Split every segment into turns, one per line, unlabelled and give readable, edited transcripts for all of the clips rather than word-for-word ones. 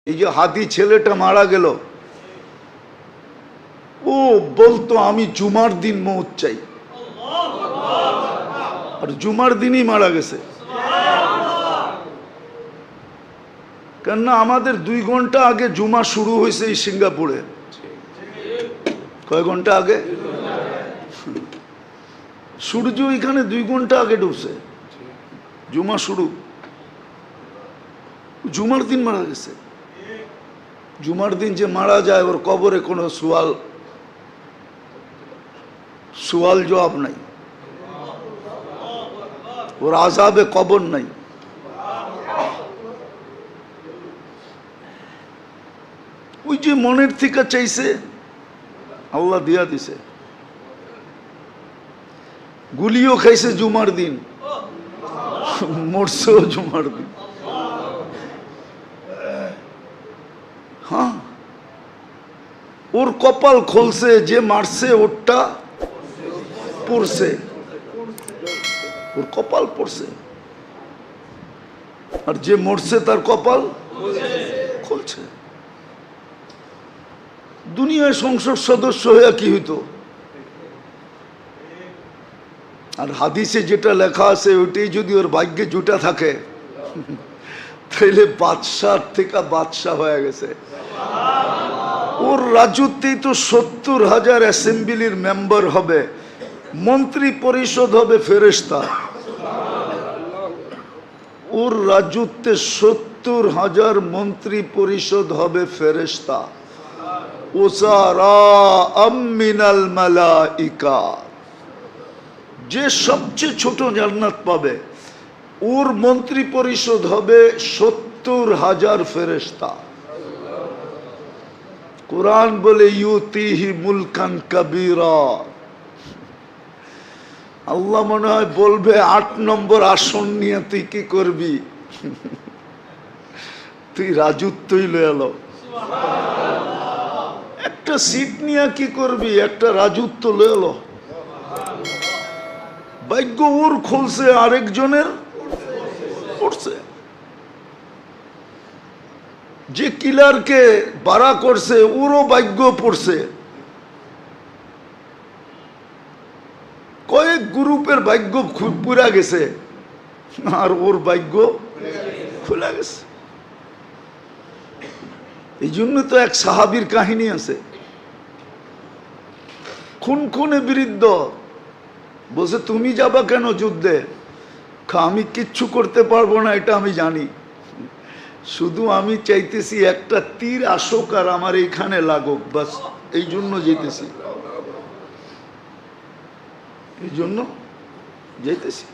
এই যে হাদি ছেলেটা মারা গেল, ও বলতো আমি জুমার দিন মৌত চাই, আর জুমার দিনই মারা গেছে। কেননা আমাদের 2 ঘন্টা আগে জুমা শুরু হয়েছে এই সিঙ্গাপুরে। কয় ঘন্টা আগে? সূর্য এখানে 2 ঘন্টা আগে ডুবছে, জুমা শুরু। জুমার দিন মারা গেছে। জুমার দিন যে মারা যায় ওর কবরে কোনো সুয়াল জবাব নাই, ওর আযাবে কবর নাই। ওই যে মনের থেকে চাইছে আল্লাহ দিয়া দিছে। গুলিও খাইছে জুমার দিন, মরছেও জুমার দিন। হ্যাঁ, ওর কপাল খুলছে, যে মারছে ওরটা পড়ছে, ওর কপাল পড়ছে, আর যে মরছে তার কপাল খুলছে। দুনিয়ায় সংসদ সদস্য হয়ে কি হইতো? আর হাদিসে যেটা লেখা আছে ওইটাই যদি ওর ভাগ্যে জুটা থাকে তাইলে বাদশাহ থেকে বাদশাহ হয়ে গেছে। ওর রাজত্বেই তো 70,000 অ্যাসেম্বলির মেম্বার হবে, মন্ত্রী পরিষদ হবে ফেরেশতা। ওর রাজত্বে 70,000 মন্ত্রী পরিষদ হবে ফেরেশতা। মিনাল মালাইকা, যে সবচেয়ে ছোট জান্নাত পাবে ওর মন্ত্রী পরিষদ হবে 70,000 ফেরেশতা। কুরআন বলে ইউতিহি মুলকান কাবীরা। আল্লাহ মনে হয় বলবে 8 নম্বর আসন নিয়ে তুই কি করবি? তুই রাজত্বই লয়ে এলো। একটা সিট নিয়ে কি করবি? একটা রাজত্ব লয়ে এলো। ভাগ্য ওর খুলছে, আরেকজনের পড়ছে। যে কিলারকে বাড়া করছে ওরও ভাগ্য পড়ছে। কয়েক গ্রুপের ভাগ্য পুরা গেছে, আর ওর ভাগ্য খুলে গেছে। এই জন্য তো এক সাহাবীর কাহিনী আছে, খুনে বিরুদ্ধ বলছে তুমি যাবা কেন যুদ্ধে? আমি কিচ্ছু করতে পারবো না, এটা আমি জানি, শুধু আমি চাইতেছি একটা তীর আসুক আর আমার এইখানে লাগুক, বাস এই জন্য যেতেছি, এই জন্য যেতেছি।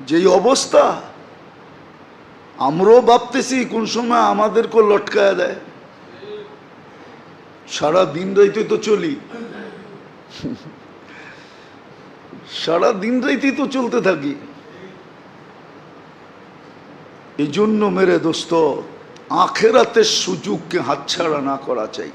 যেই অবস্থা আমরাও ভাবতেছি কোন সময় আমাদেরকে লটকায়া দেয়। সারা দিন রাইতে তো চলি, সারা দিন রাইতে তো চলতে থাকি। এই জন্য মেরে দোস্ত আখেরাতের সুযোগকে হাতছাড়া না করা চাই।